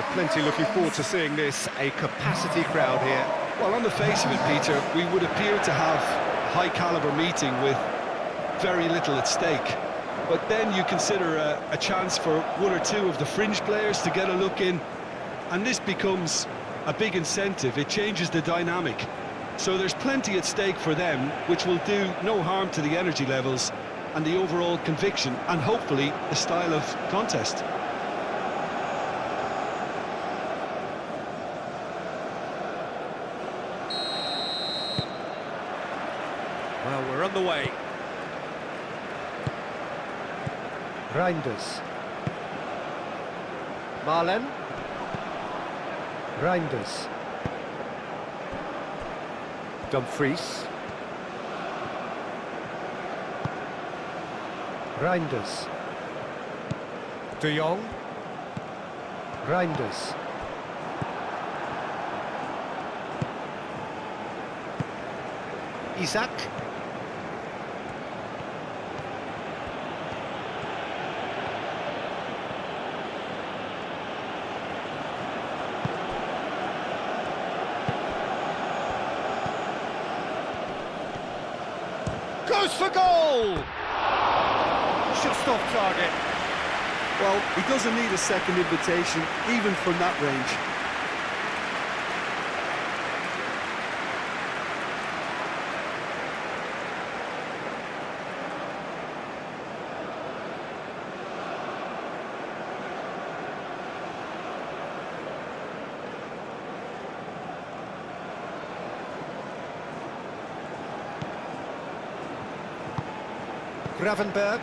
We're plenty looking forward to seeing this, a capacity crowd here. Well, on the face of it, Peter, we would appear to have a high-caliber meeting with very little at stake. But then you consider a chance for one or two of the fringe players to get a look in, and this becomes a big incentive. It changes the dynamic. So there's plenty at stake for them, which will do no harm to the energy levels and the overall conviction, and hopefully the style of contest. Well, we're on the way. Reinders. Marlen. Reinders. Dumfries. Reinders. De Jong. Reinders. Isaac. Goes for goal! Just off target. Well, he doesn't need a second invitation, even from that range. Gravenberg.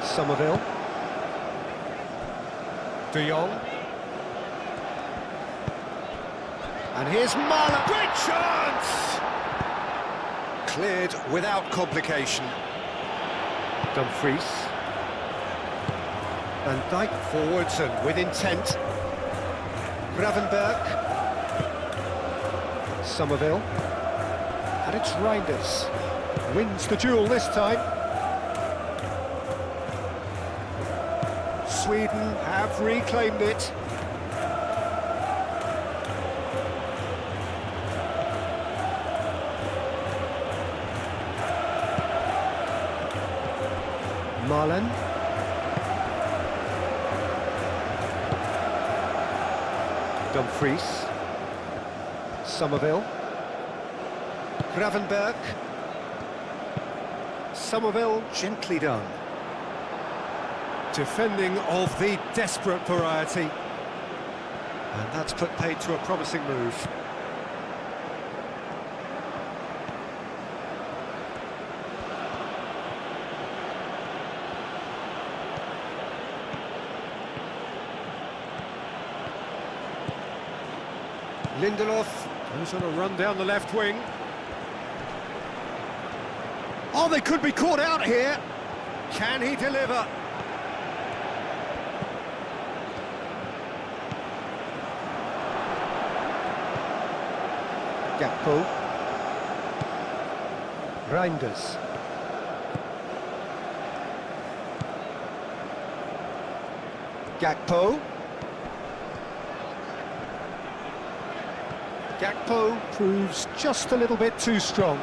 Somerville. De Jong. And here's Marlen. Great chance! Cleared without complication. Dumfries. Van Dijk forwards and with intent. Gravenberg. Somerville. And it's Reinders. Wins the duel this time. Sweden have reclaimed it. Marlen. Dumfries. Somerville. Gravenberg. Somerville, gently done. Defending of the desperate variety. And that's put paid to a promising move. Lindelof goes on a run down the left wing. Oh, they could be caught out here. Can he deliver? Gakpo. Reinders. Gakpo. Gakpo proves just a little bit too strong.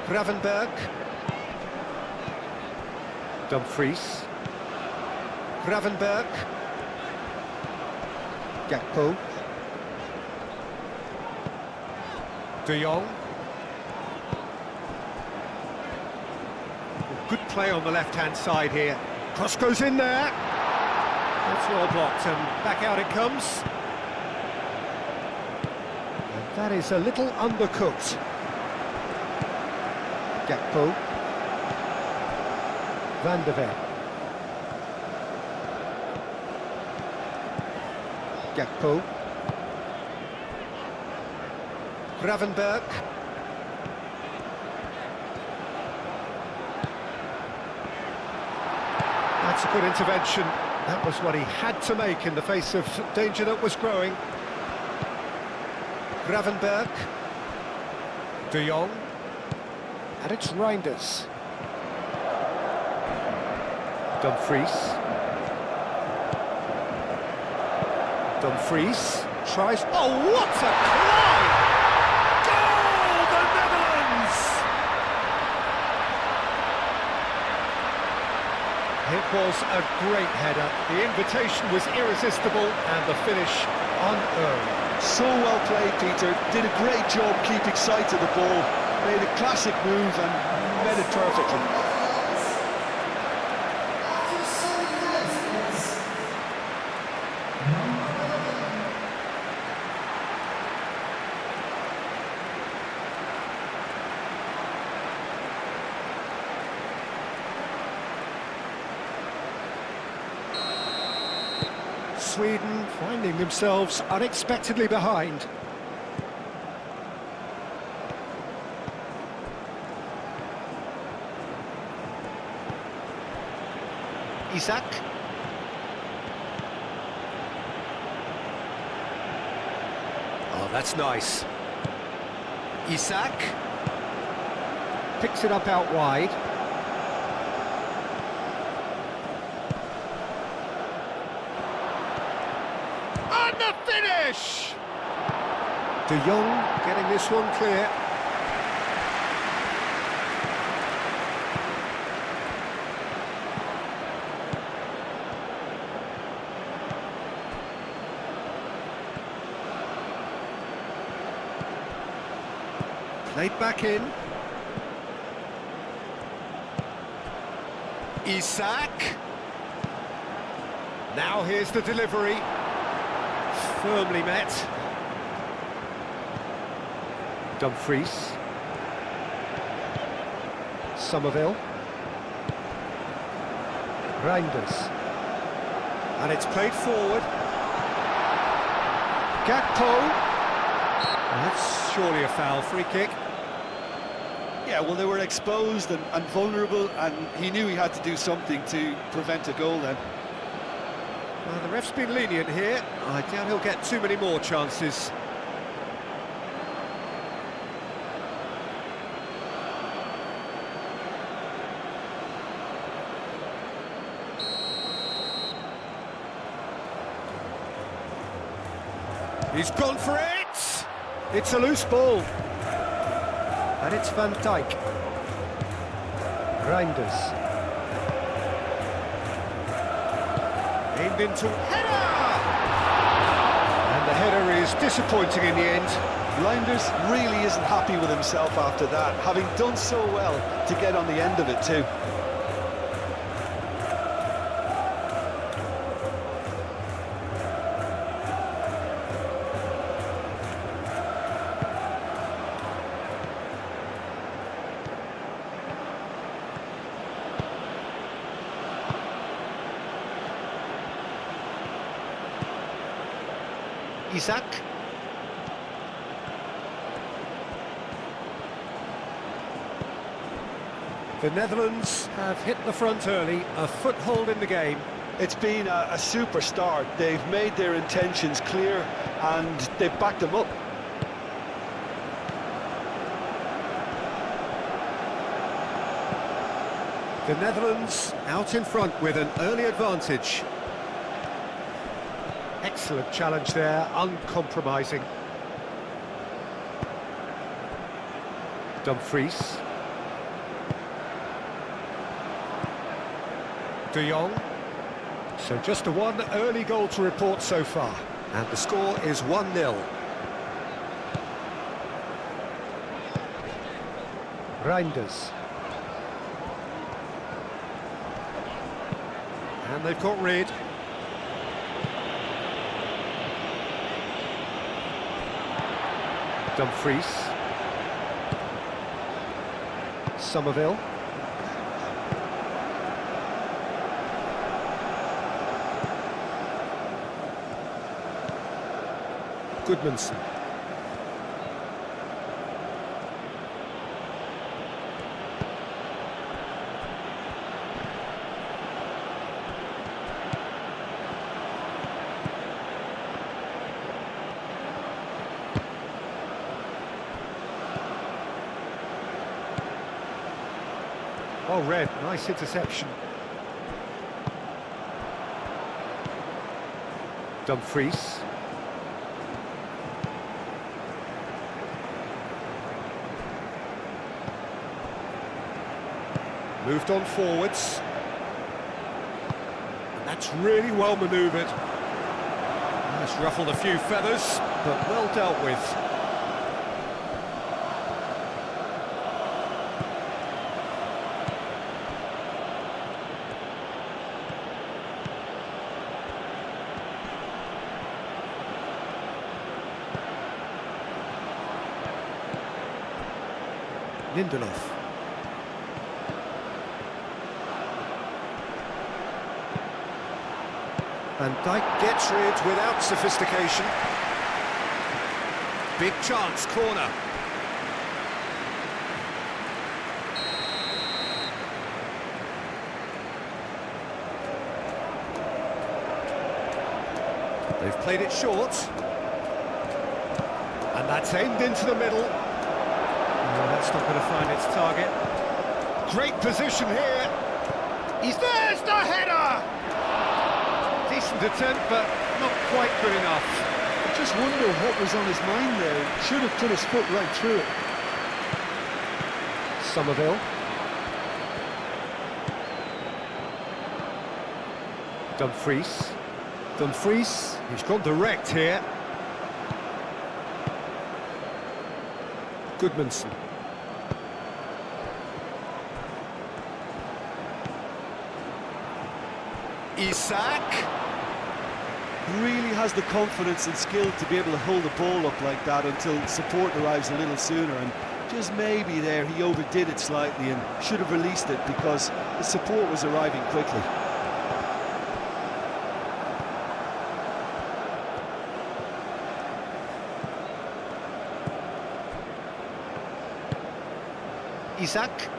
Gravenberg. Dumfries. Gravenberg. Gakpo. De Jong. Good play on the left-hand side here. Cross goes in there. That's well blocked, and back out it comes. And that is a little undercooked. Gakpo. Van de Ven. Gakpo. Gravenberg. That's a good intervention. That was what he had to make in the face of danger that was growing. Gravenberg. De Jong. And it's Reinders. Dumfries. Dumfries tries... Oh, what a climb! Goal, the Netherlands! It was a great header. The invitation was irresistible and the finish unearned. So well played, Peter. Did a great job keeping sight of the ball. Made a classic move and met it perfectly. Sweden finding themselves unexpectedly behind. Isak. Oh, that's nice. Isak picks it up out wide. And the finish! De Jong getting this one clear. Played back in. Isak. Now here's the delivery. Firmly met. Dumfries. Somerville. Reinders. And it's played forward. Gakpo. And that's surely a foul, free kick. Yeah, well, they were exposed and vulnerable, and he knew he had to do something to prevent a goal then. Well, the ref's been lenient here. I doubt he'll get too many more chances. He's gone for it! It's a loose ball. And it's Van Dijk. Reinders. Aimed into header! And the header is disappointing in the end. Reinders really isn't happy with himself after that, having done so well to get on the end of it too. Isak. The Netherlands have hit the front early, a foothold in the game. It's been a super start. They've made their intentions clear and they've backed them up. The Netherlands out in front with an early advantage. Excellent challenge there, uncompromising. Dumfries. De Jong. So just a one early goal to report so far. And the score is 1-0. Reinders. And they've got rid. Dumfries. Somerville. Goodmanson. Well read, nice interception. Dumfries. Moved on forwards. And that's really well manoeuvred. That's ruffled a few feathers, but well dealt with. Lindelof. And Dijk gets rid without sophistication. Big chance, corner. They've played it short. And that's aimed into the middle. Oh, that's not going to find its target. Great position here. There's the header! Decent attempt, but not quite good enough. I just wonder what was on his mind there. Should have put his foot right through it. Somerville. Dumfries. Dumfries, he's gone direct here. Goodmanson. Isak. Really has the confidence and skill to be able to hold the ball up like that until support arrives a little sooner, and just maybe there he overdid it slightly and should have released it because the support was arriving quickly. Isak.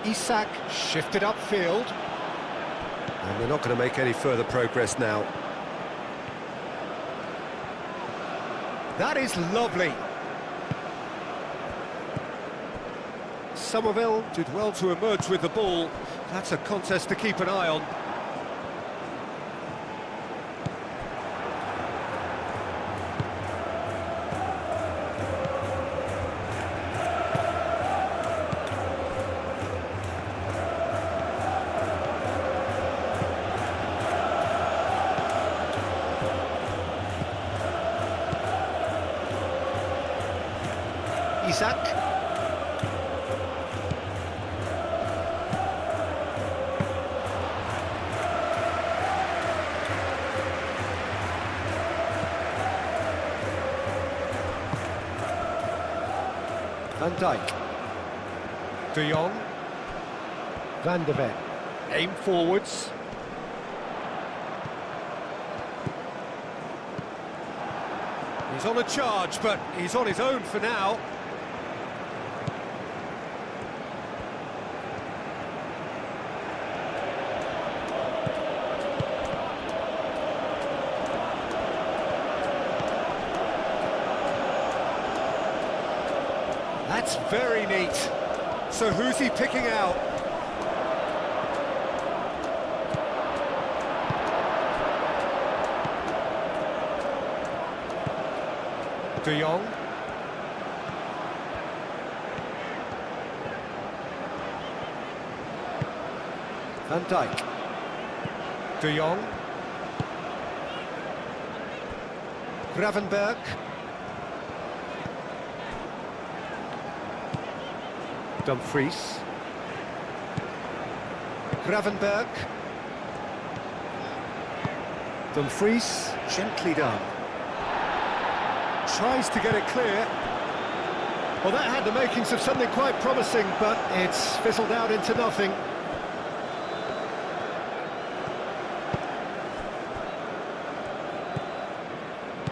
Isak shifted upfield. And they're not going to make any further progress now. That is lovely. Somerville did well to emerge with the ball. That's a contest to keep an eye on. Isak. Van Dijk. De Jong. Van de Ven. Aim forwards. He's on a charge, but he's on his own for now. That's very neat. So who's he picking out? De Jong. Van Dijk. De Jong. Gravenberg. Dumfries. Gravenberg. Dumfries, gently done. Tries to get it clear. Well, that had the makings of something quite promising, but it's fizzled out into nothing.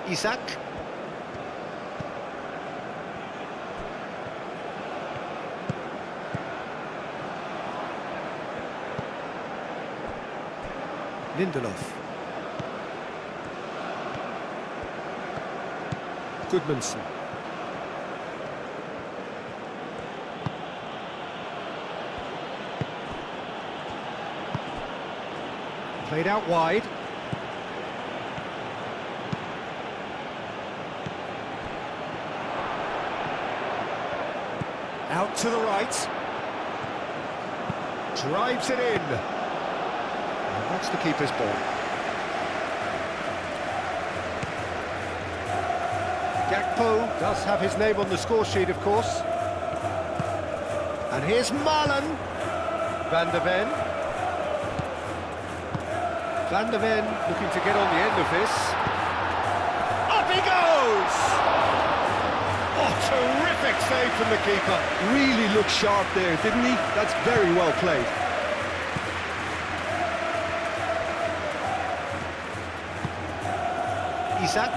Isak. Lindelof. Goodmanson. Played out wide. Out to the right. Drives it in. And that's the keeper's ball. Gakpo does have his name on the score sheet, of course. And here's Marlon. Van der Ven. Van der Ven looking to get on the end of this. Up he goes! Oh, terrific save from the keeper. Really looked sharp there, didn't he? That's very well played. Isaac.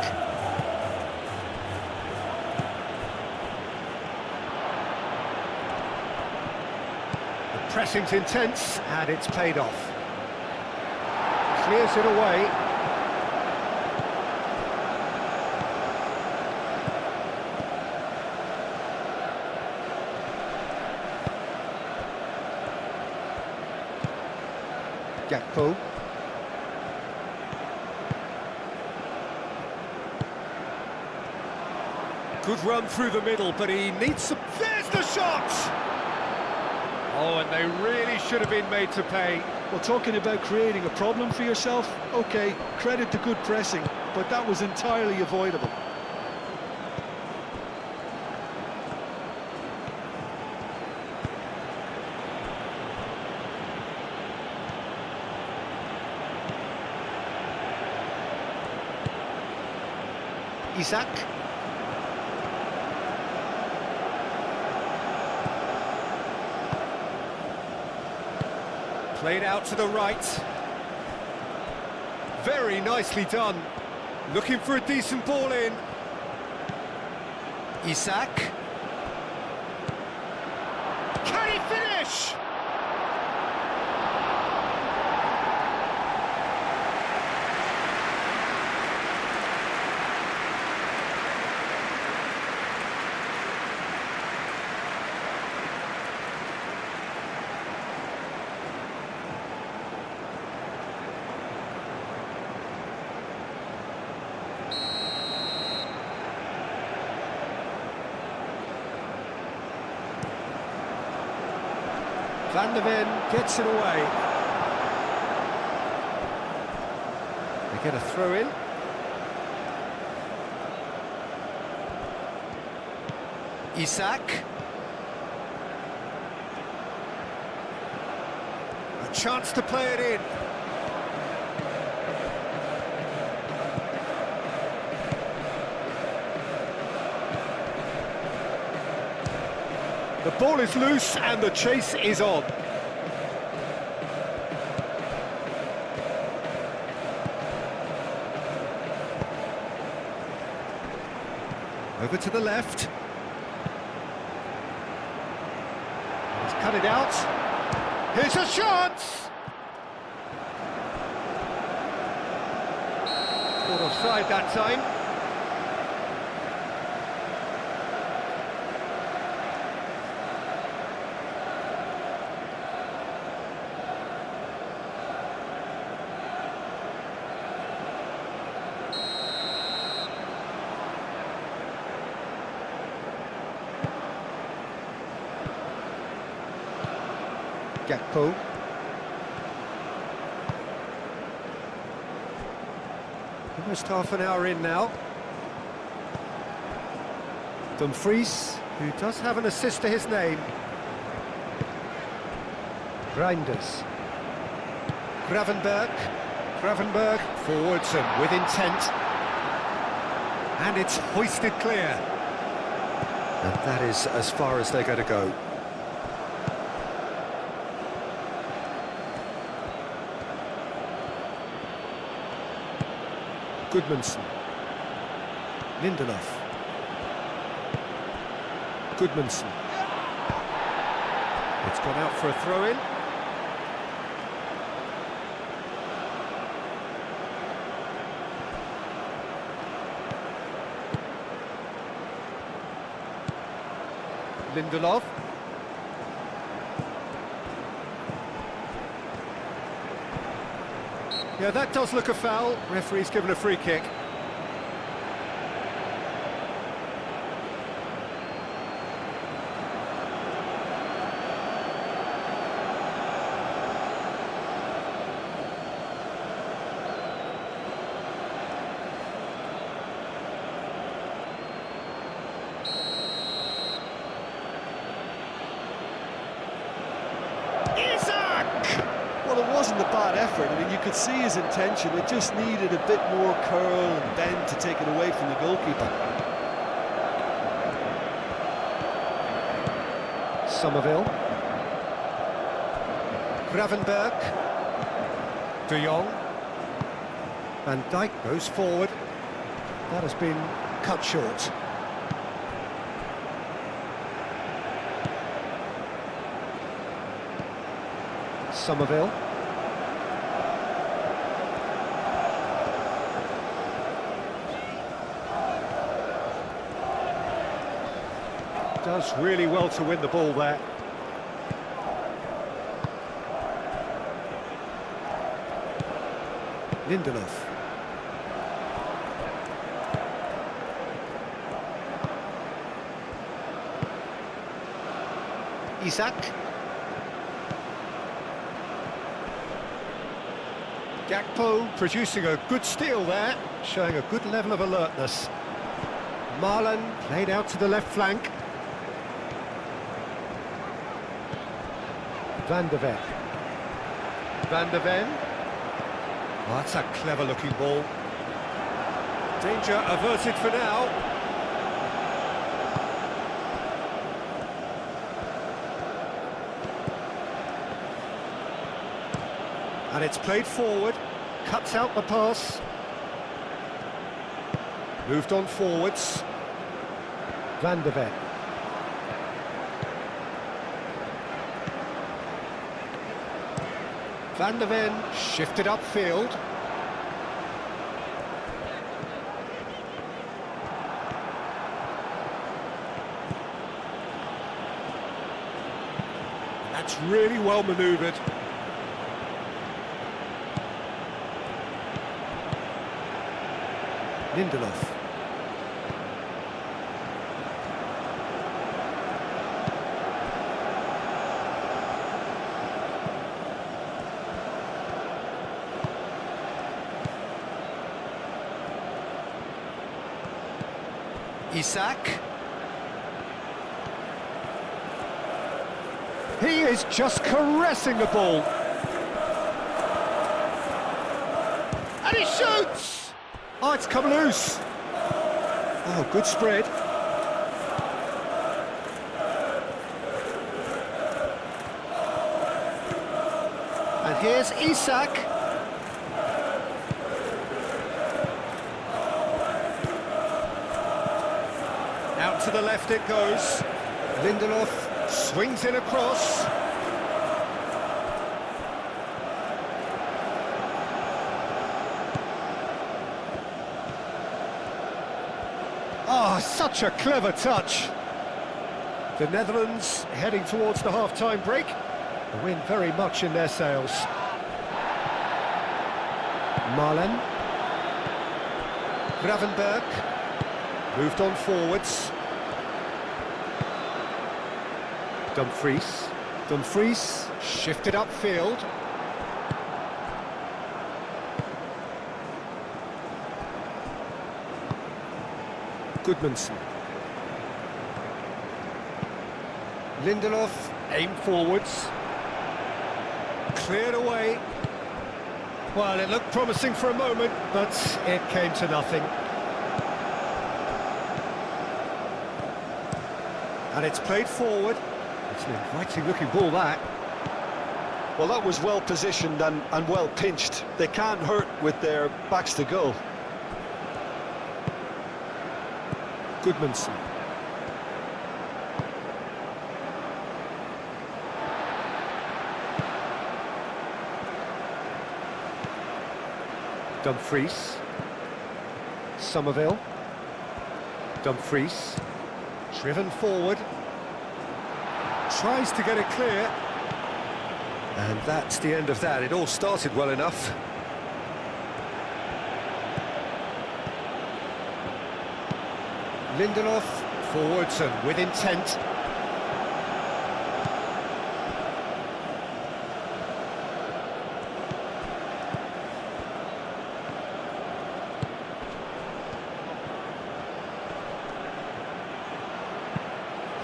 The pressing's intense, and it's paid off. Clears it away. Gakpo. Good run through the middle, but he needs some... There's the shot! Oh, and they really should have been made to pay. Well, talking about creating a problem for yourself, okay, credit to good pressing, but that was entirely avoidable. Isaac. Played out to the right. Very nicely done. Looking for a decent ball in. Isaac. Can he finish? Van der Ven gets it away. They get a throw in. Isaac. A chance to play it in. The ball is loose and the chase is on. Over to the left. He's cut it out. Here's a chance! Caught offside that time. Gakpo. Almost half an hour in now. Dumfries, who does have an assist to his name. Reinders. Gravenberg. Gravenberg forwards and with intent. And it's hoisted clear. And that is as far as they're going to go. Goodmanson. Lindelof. Goodmanson. It's gone out for a throw-in. Lindelof. Yeah, that does look a foul. Referee's given a free kick. Well, it wasn't a bad effort. I mean, you could see his intention. It just needed a bit more curl and bend to take it away from the goalkeeper. Somerville. Gravenberg. De Jong. Van Dijk goes forward. That has been cut short. Somerville. Does really well to win the ball there. Lindelof. Isak. Gakpo producing a good steal there, showing a good level of alertness. Marlon played out to the left flank. Van de Ven. Van de Ven. Oh, that's a clever-looking ball. Danger averted for now. And it's played forward, cuts out the pass. Moved on forwards. Van de Ven. Van de Ven shifted upfield. That's really well manoeuvred. Lindelof. Isak. He is just caressing the ball. And he shoots! Oh, it's come loose. Oh, good spread. And here's Isak. Out to the left it goes. Lindelof swings in across. Oh, such a clever touch. The Netherlands heading towards the half-time break. The wind very much in their sails. Marlen. Gravenberg. Moved on forwards. Dumfries. Dumfries shifted upfield. Goodmanson. Lindelof aimed forwards. Cleared away. Well, it looked promising for a moment, but it came to nothing. And it's played forward. It's an inviting-looking ball, that. Well, that was well positioned and well pinched. They can't hurt with their backs to goal. Goodmanson. Dumfries. Somerville. Dumfries. Driven forward. Tries to get it clear. And that's the end of that. It all started well enough. Lindelof, forwards and with intent.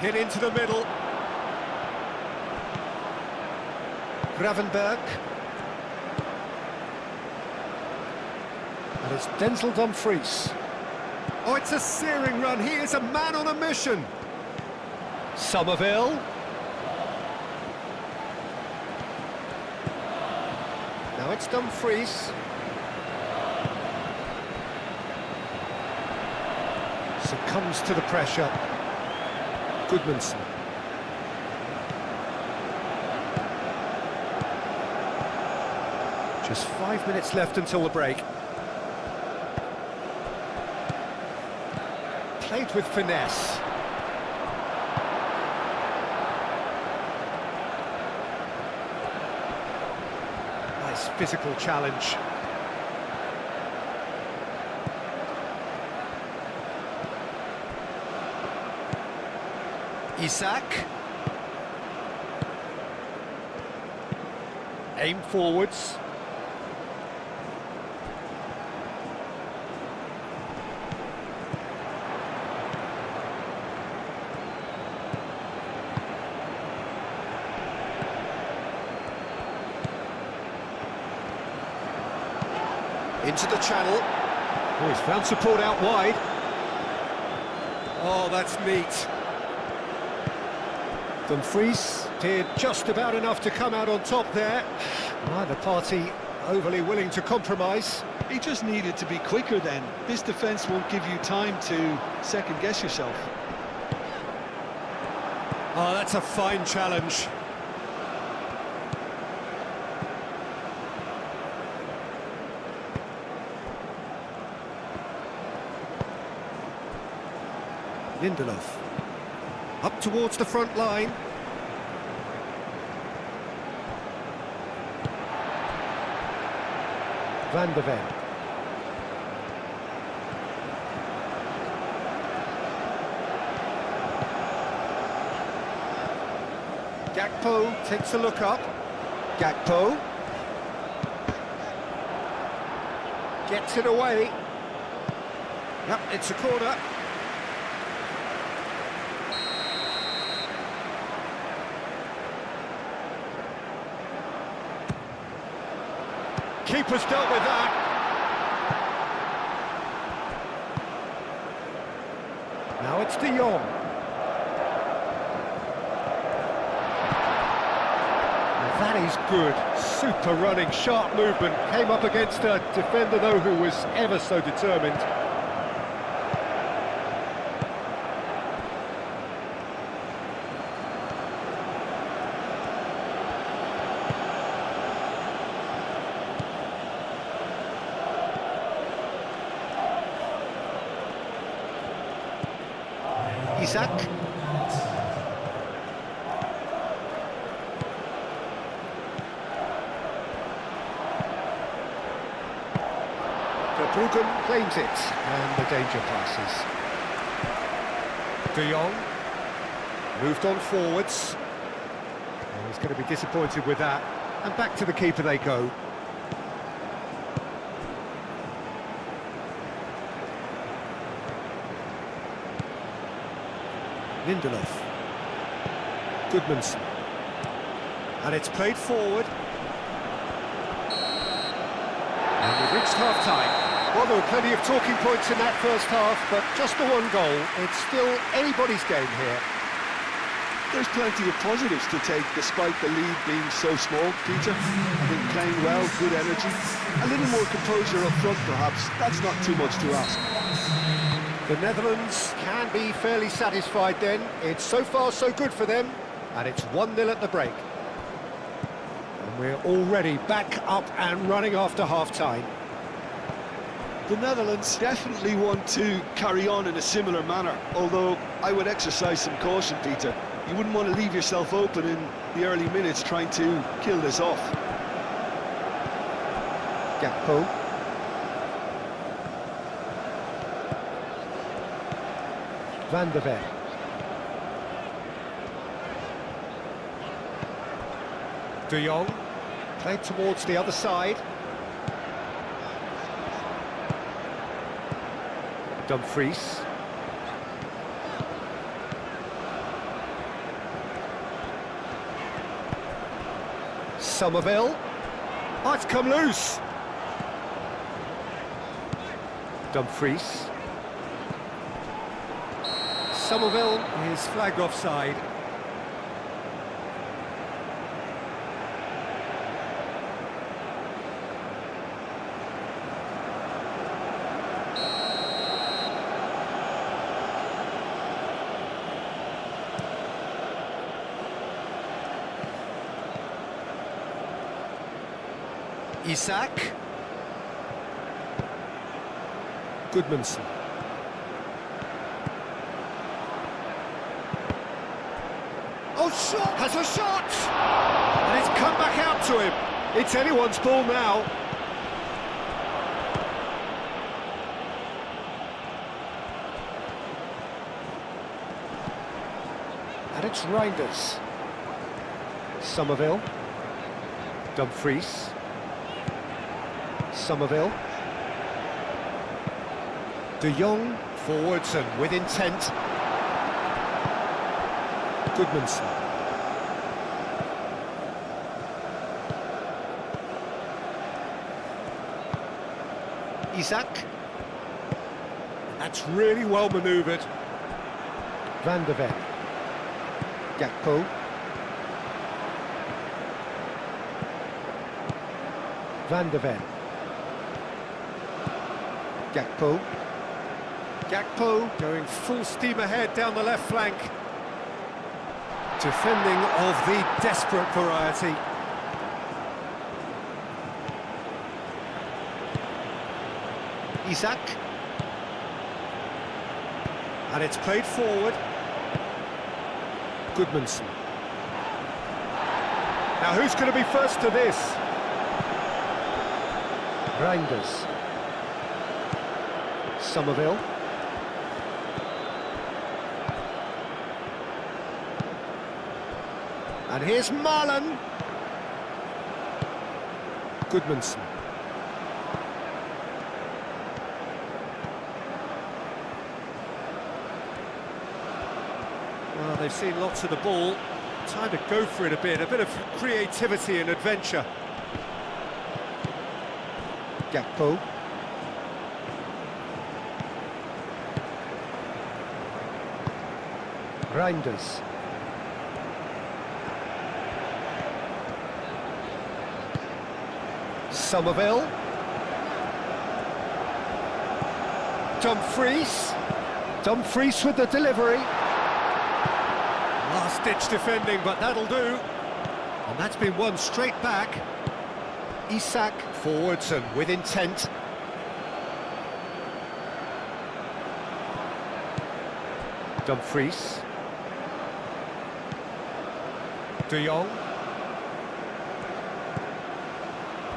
Hit into the middle. Gravenberg. And it's Denzel Dumfries. Oh, it's a searing run. He is a man on a mission. Somerville. Now it's Dumfries. Succumbs to the pressure. Goodmanson. Just 5 minutes left until the break. Played with finesse. Nice physical challenge. Isak. Aim forwards. Into the channel. Oh, he's found support out wide. Oh, that's neat. Dumfries did just about enough to come out on top there. Neither party overly willing to compromise. He just needed to be quicker then. This defence won't give you time to second-guess yourself. Oh, that's a fine challenge. Lindelof. Up towards the front line. Van de Ven. Gakpo takes a look up. Gakpo. Gets it away. Yep, it's a corner. Keeper's dealt with that. Now it's De Jong. That is good. Super running, sharp movement. Came up against a defender, though, who was ever so determined. Isak. Verbruggen claims it, and the danger passes. De Jong moved on forwards. Oh, he's going to be disappointed with that. And back to the keeper they go. Lindelof. Goodmanson. And it's played forward. And we've reached half-time. Well, there were plenty of talking points in that first half, but just the one goal. It's still anybody's game here. There's plenty of positives to take despite the lead being so small, Peter. I think playing well, good energy, a little more composure up front perhaps. That's not too much to ask. The Netherlands can be fairly satisfied then. It's so far so good for them, and it's 1-0 at the break. And we're already back up and running after half-time. The Netherlands definitely want to carry on in a similar manner, although I would exercise some caution, Peter. You wouldn't want to leave yourself open in the early minutes trying to kill this off. Van der Ven. De Jong, played towards the other side. Dumfries. Somerville. Oh, it's come loose. Dumfries. Somerville is flagged offside. Isak. Goodmanson. Oh, shot! Has a shot! And it's come back out to him. It's anyone's ball now. And it's Reinders. Somerville. Dumfries. Somerville. De Jong, forwards and with intent. Goodmanson. Isak. That's really well manoeuvred. Van der Ven. Gakpo. Van der Ven. Gakpo. Gakpo going full steam ahead down the left flank. Defending of the desperate variety. Isak. And it's played forward. Goodmanson. Now who's going to be first to this? Reinders. Somerville. And here's Marlon. Goodmanson. Well, they've seen lots of the ball. Time to go for it a bit of creativity and adventure. Gakpo. Reinders. Somerville. Dumfries. Dumfries with the delivery. Last-ditch defending, but that'll do. And that's been won straight back. Isak forwards and with intent. Dumfries. De Jong.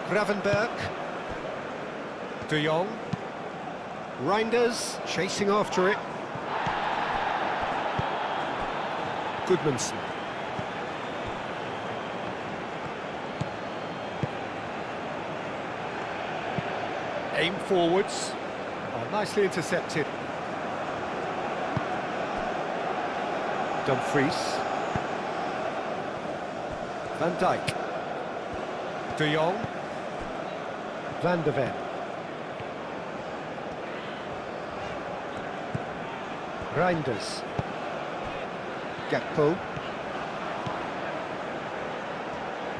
Gravenberg. De Jong. Reinders chasing after it. Goodmanson. Aim forwards. Oh, nicely intercepted. Dumfries. Van Dijk. De Jong. Van der Ven. Reinders. Gakpo.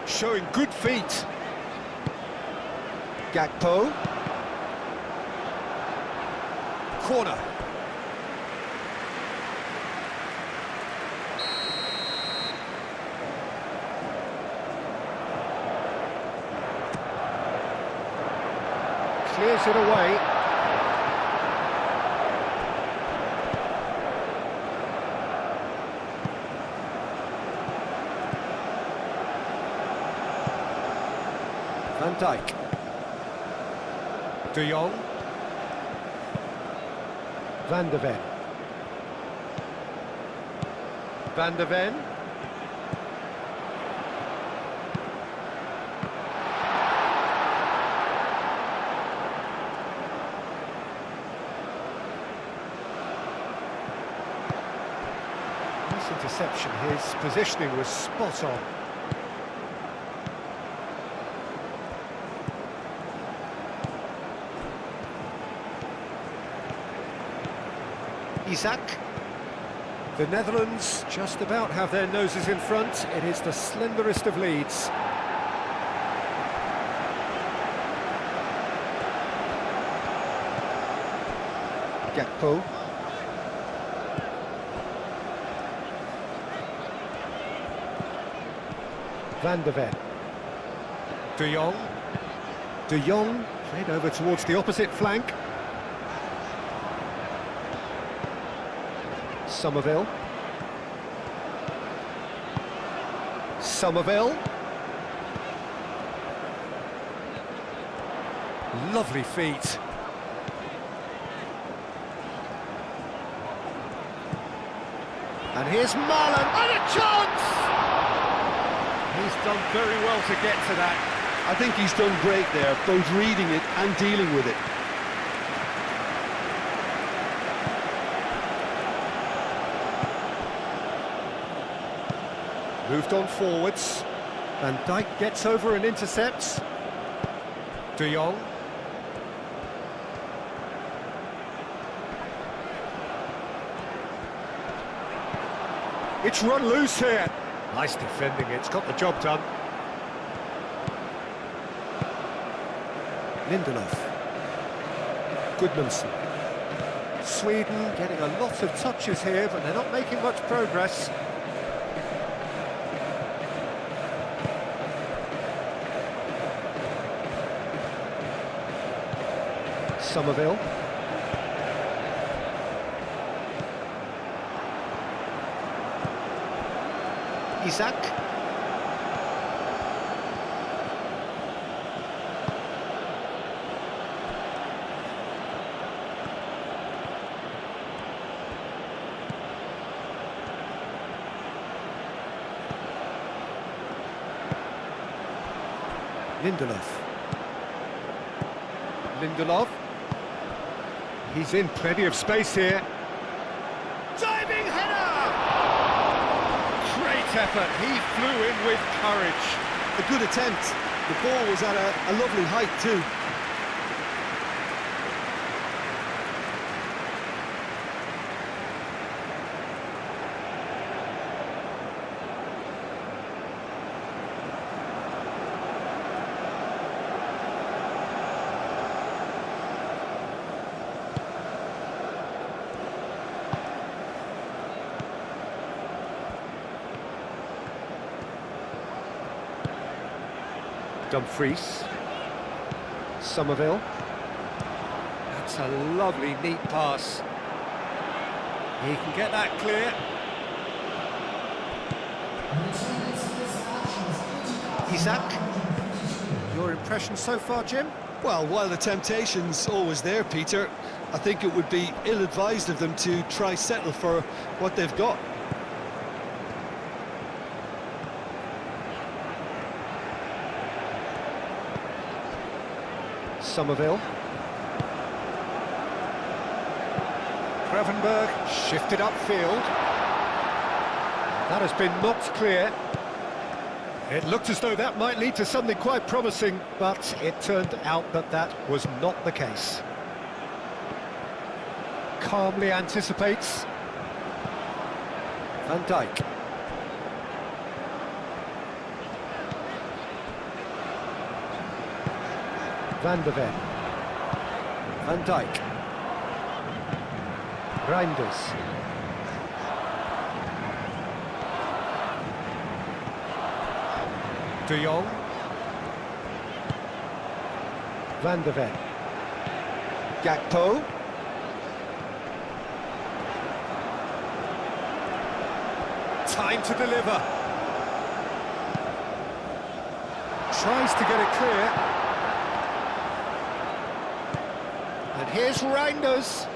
Showing good feet. Gakpo. Corner. Clears it away. Van Dijk. De Jong. Van der Ven. Van der Ven. Nice interception. His positioning was spot on. Isaac. The Netherlands just about have their noses in front. It is the slenderest of leads. Gakpo. Van der Ven. De Jong. De Jong played over towards the opposite flank. Somerville. Somerville. Lovely feet. And here's Marlon, and a chance! He's done very well to get to that. I think he's done great there, both reading it and dealing with it. Moved on forwards. Van Dijk gets over and intercepts. De Jong. It's run loose here. Nice defending, it's got the job done. Lindelof. Goodmanson. Sweden getting a lot of touches here, but they're not making much progress. Somerville. Isaac. Lindelof. Lindelof. He's in plenty of space here. Diving header! Great effort, he flew in with courage. A good attempt. The ball was at a lovely height too. Dumfries. Somerville. That's a lovely, neat pass. He can get that clear. Isaac. Your impression so far, Jim? Well, while the temptation's always there, Peter, I think it would be ill-advised of them to try settle for what they've got. Somerville. Gravenberg shifted upfield. That has been knocked clear. It looked as though that might lead to something quite promising, but it turned out that that was not the case. Calmly anticipates. Van Dijk. Van der Ven. Van Dijk. Reinders. De Jong. Van der Ven. Gakpo. Time to deliver. Tries to get it clear. And here's Reinders.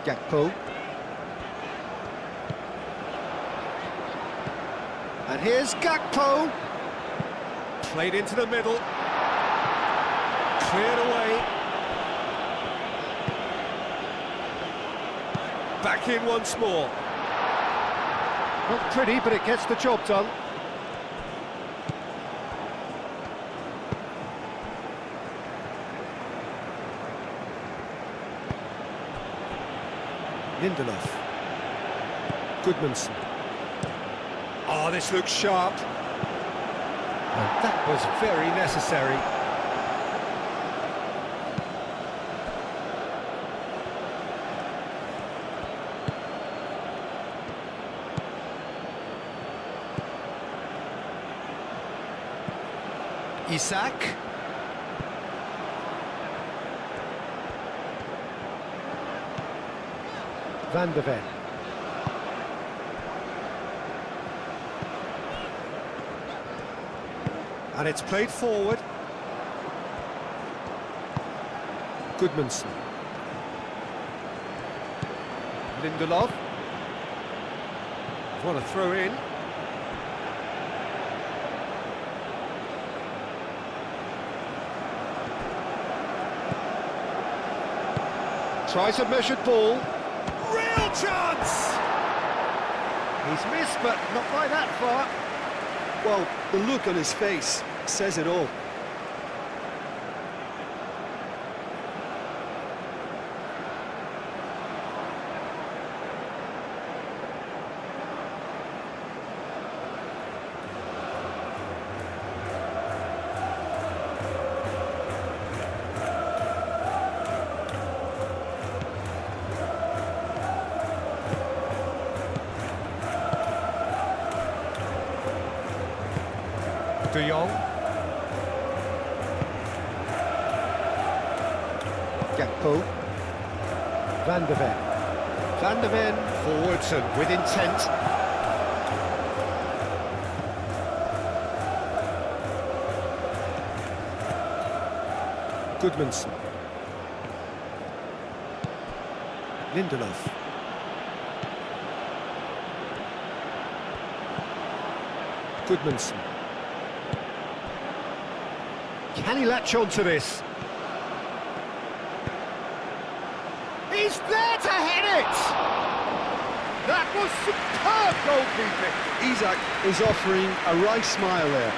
Gakpo. here's Gakpo. Played into the middle. Cleared away. Back in once more. Not pretty, but it gets the job done. Lindelof. Goodmanson. Oh, this looks sharp. And that was very necessary. Isak. Van de Ven. And it's played forward. Goodmanson. Lindelof. Want to throw in. Tries a measured ball. Real chance! He's missed, but not by that far. Well, the look on his face says it all. De Jong. Gakpo. Van de Ven. Van de Ven forwards and with intent. Goodmanson. Lindelof. Goodmanson. Can he latch on to this? He's there to hit it! That was superb goalkeeping! Isak is offering a right smile there.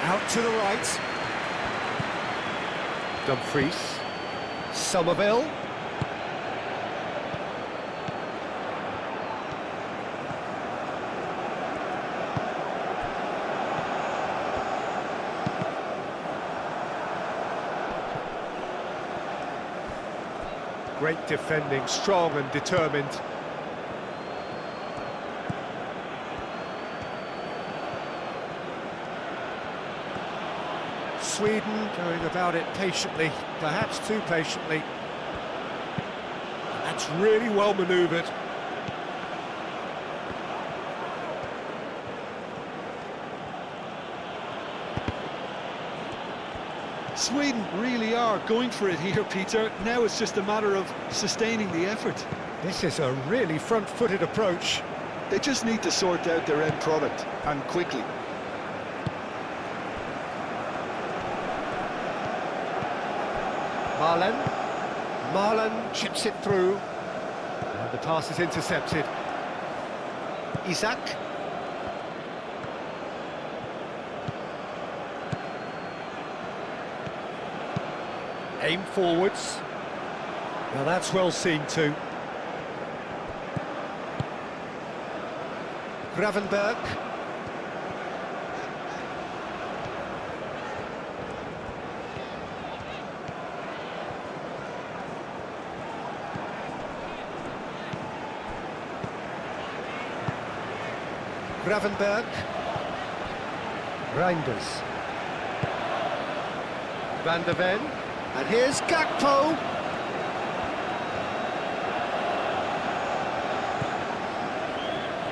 Out to the right. Dumfries. Somerville. Great defending, strong and determined. Sweden going about it patiently, perhaps too patiently. That's really well manoeuvred. Sweden really are going for it here, Peter. Now it's just a matter of sustaining the effort. This is a really front-footed approach. They just need to sort out their end product, and quickly. Marlon chips it through. And the pass is intercepted. Isak. Aim forwards. Now that's well seen too. Gravenberg. Gravenberg. Reinders. Van de Ven. And here's Gakpo.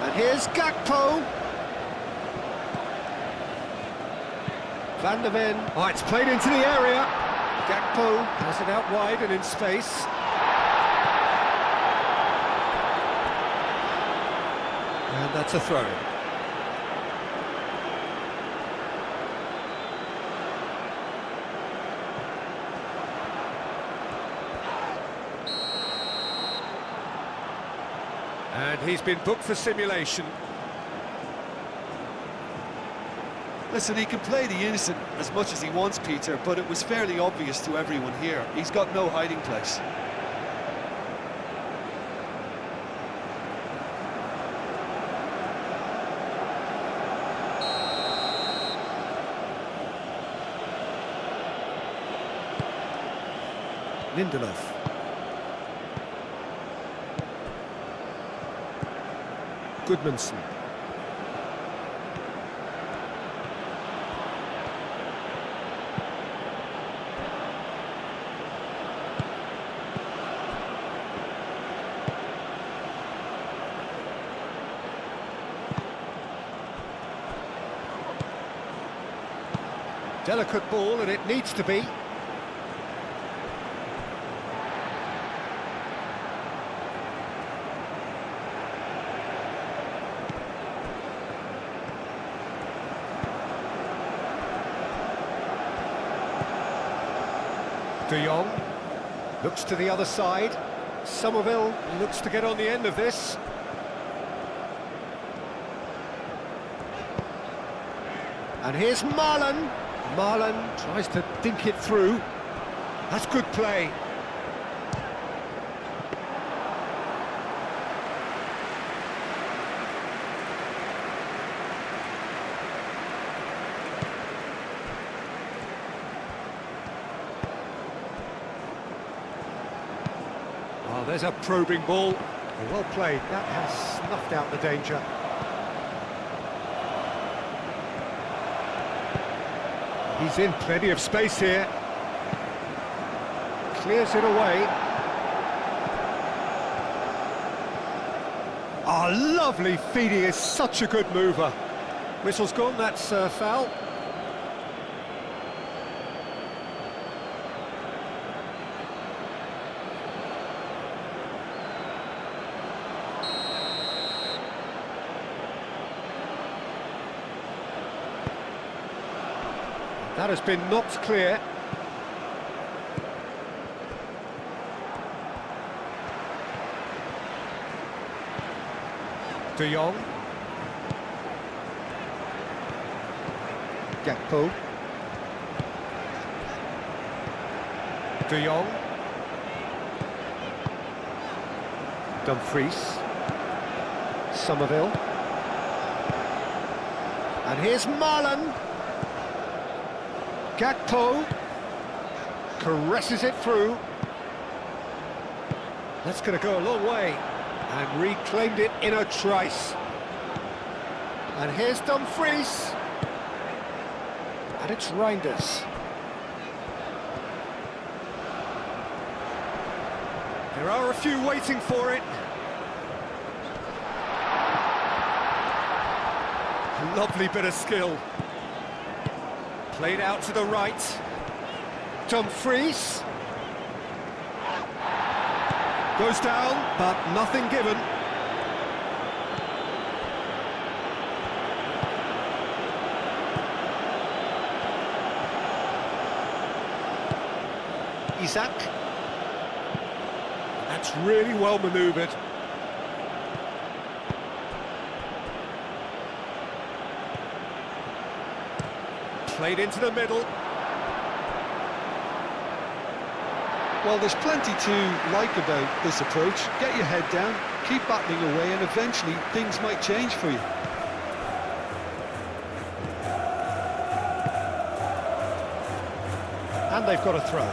And here's Gakpo. Van de Ven. Oh, it's played into the area. Gakpo has it out wide and in space. And that's a throw. And he's been booked for simulation. Listen, he can play the innocent as much as he wants, Peter, but it was fairly obvious to everyone here. He's got no hiding place. Lindelof. Goodmanson. Delicate ball, and it needs to be. De Jong looks to the other side. Somerville looks to get on the end of this. And here's Marlon. Marlon tries to dink it through. That's good play. Oh, there's a probing ball. Well played. That has snuffed out the danger. He's in plenty of space here. Clears it away. Oh, lovely feed. He is such a good mover. Whistle's gone, that's foul. That has been knocked clear. De Jong. Gakpo. De Jong. Dumfries. Somerville. And here's Marlon. Gakpo caresses it through. That's going to go a long way. And reclaimed it in a trice. And here's Dumfries. And it's Reinders. There are a few waiting for it. Lovely bit of skill. Played out to the right. Dumfries. Goes down, but nothing given. Isaac. That's really well manoeuvred. Played into the middle. Well, there's plenty to like about this approach. Get your head down, keep battling away, and eventually things might change for you. And they've got a throw.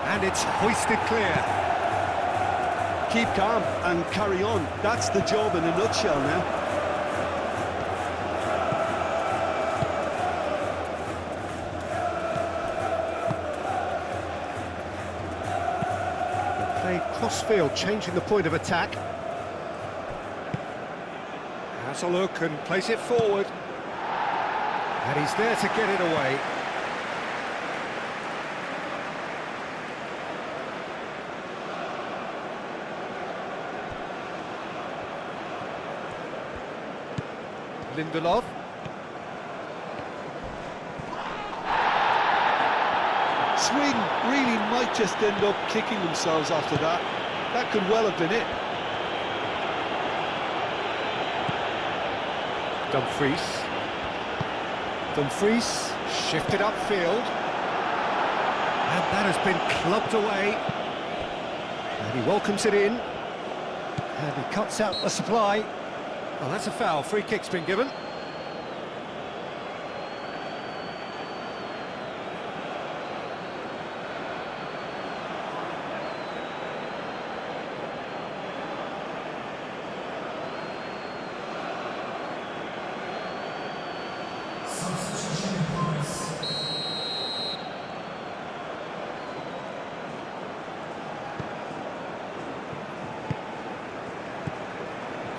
And it's hoisted clear. Keep calm and carry on. That's the job in a nutshell now. Play cross-field, changing the point of attack. Has a look and place it forward. And he's there to get it away. Lindelof. Sweden really might just end up kicking themselves after that. That could well have been it. Dumfries shifted upfield. And that has been clubbed away. And he welcomes it in. And he cuts out the supply. Well, that's a foul. Free kick's been given.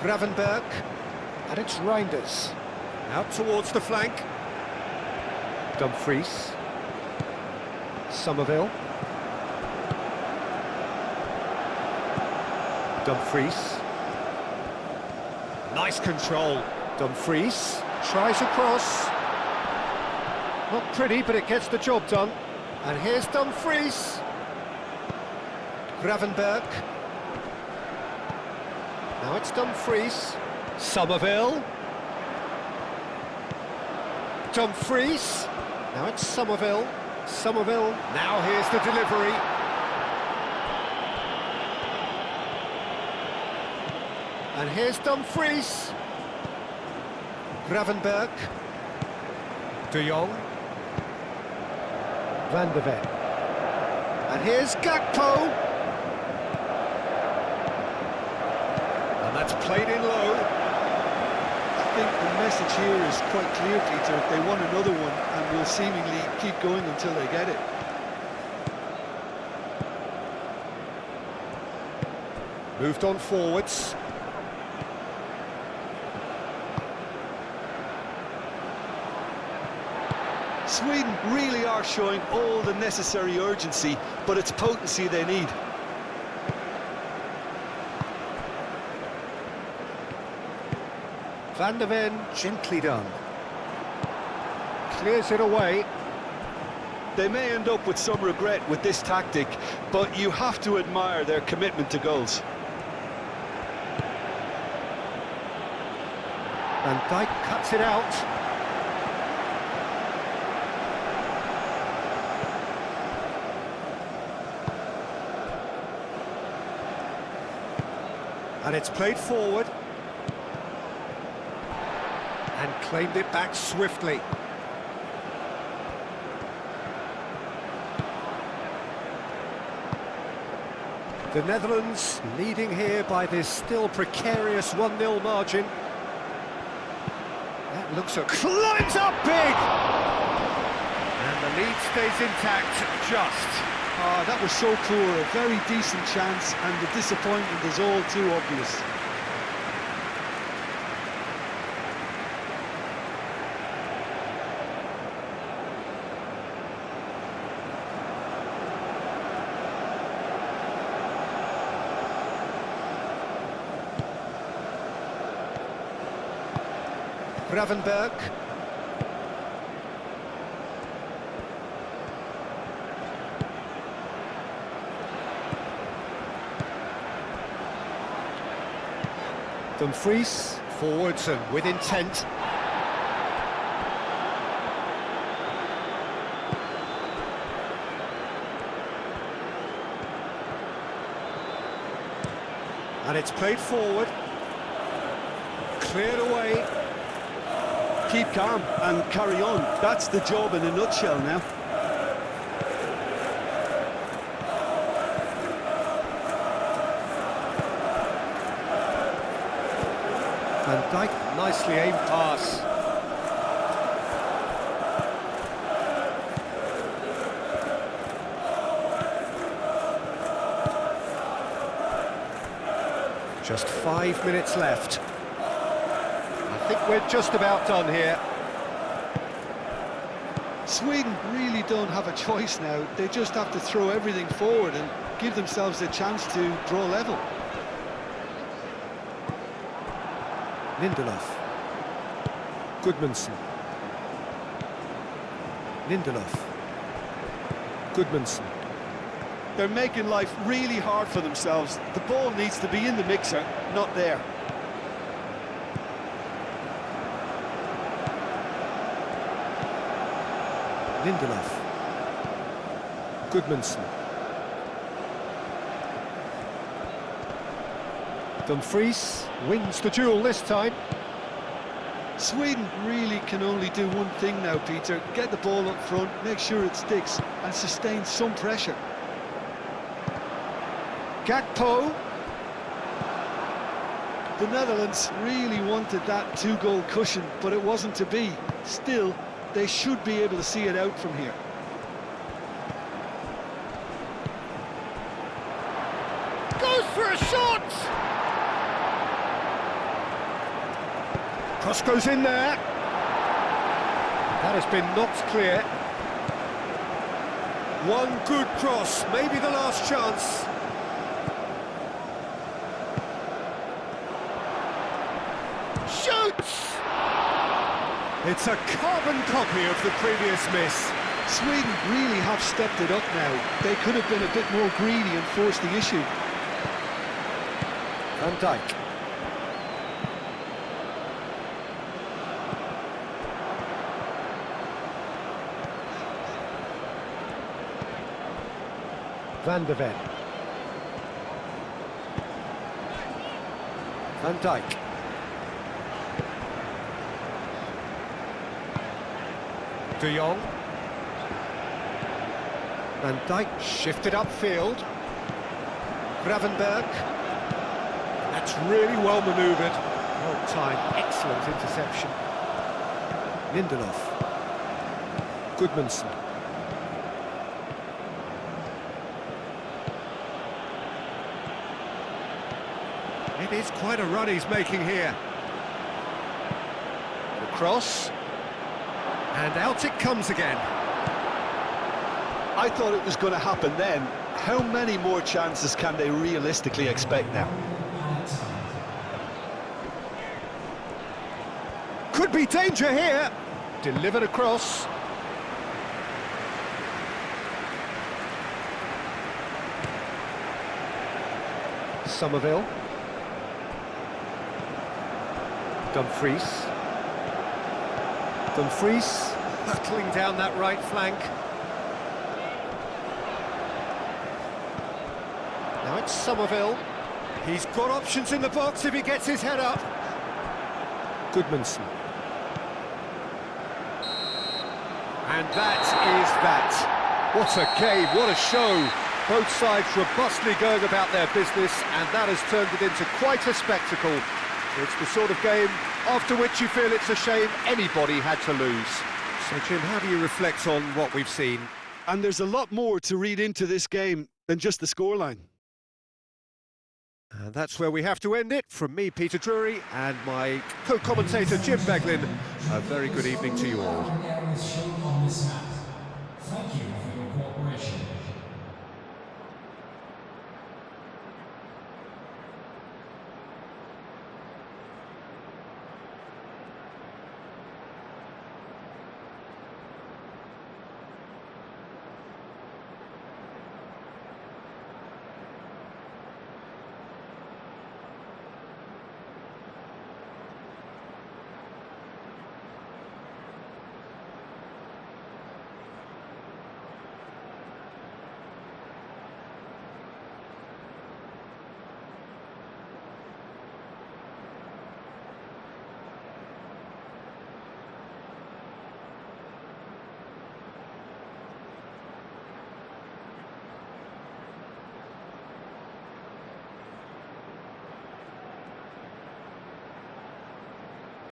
Gravenberg, and it's Reinders. Out towards the flank. Dumfries. Somerville. Dumfries. Nice control. Dumfries tries across. Not pretty, but it gets the job done. And here's Dumfries. Gravenberg. Now it's Dumfries. Somerville. Dumfries. Now it's Somerville. Somerville. Now here's the delivery. And here's Dumfries. Gravenberg. De Jong. Van de Ven. And here's Gakpo. That's played in low. I think the message here is quite clear, Peter. They want another one and will seemingly keep going until they get it. Moved on forwards. Sweden really are showing all the necessary urgency, but it's potency they need. Van de Ven, gently done. Clears it away. They may end up with some regret with this tactic, but you have to admire their commitment to goals. Van Dijk cuts it out. And it's played forward. And claimed it back swiftly. The Netherlands leading here by this still precarious 1-0 margin. That looks climbs up big! And the lead stays intact, just. That was so poor, a very decent chance, and the disappointment is all too obvious. Gravenberg. Dumfries, forwards and with intent. And it's played forward. Cleared away. Keep calm and carry on. That's the job in a nutshell now. Van Dijk, nicely aimed pass. Just 5 minutes left. I think we're just about done here. Sweden really don't have a choice now. They just have to throw everything forward and give themselves a chance to draw level. Lindelof. Goodmanson. Lindelof. Goodmanson. They're making life really hard for themselves. The ball needs to be in the mixer, not there. Lindelof. Goodmanson. Dumfries wins the duel this time. Sweden really can only do one thing now, Peter. Get the ball up front, make sure it sticks, and sustain some pressure. Gakpo. The Netherlands really wanted that two-goal cushion, but it wasn't to be. Still, they should be able to see it out from here. Goes for a shot! Cross goes in there. That has been knocked clear. One good cross, maybe the last chance. Shoots! It's a carbon copy of the previous miss. Sweden really have stepped it up now. They could have been a bit more greedy and forced the issue. Van Dijk. Van de Ven. Van Dijk. De Jong. Van Dijk shifted upfield. Gravenberg. That's really well manoeuvred. Well timed, excellent interception. Lindelof. Goodmanson. It is quite a run he's making here. The cross. And out it comes again. I thought it was going to happen then. How many more chances can they realistically expect now? Could be danger here. Delivered across. Somerville. Dumfries. Dumfries battling down that right flank. Now it's Somerville. He's got options in the box if he gets his head up. Goodmanson. And that is that. What a game, what a show. Both sides robustly going about their business, and that has turned it into quite a spectacle. It's the sort of game after which you feel it's a shame anybody had to lose. So, Jim, how do you reflect on what we've seen? And there's a lot more to read into this game than just the scoreline. And that's where we have to end it. From me, Peter Drury, and my co-commentator, Jim Beglin, a very good evening to you all.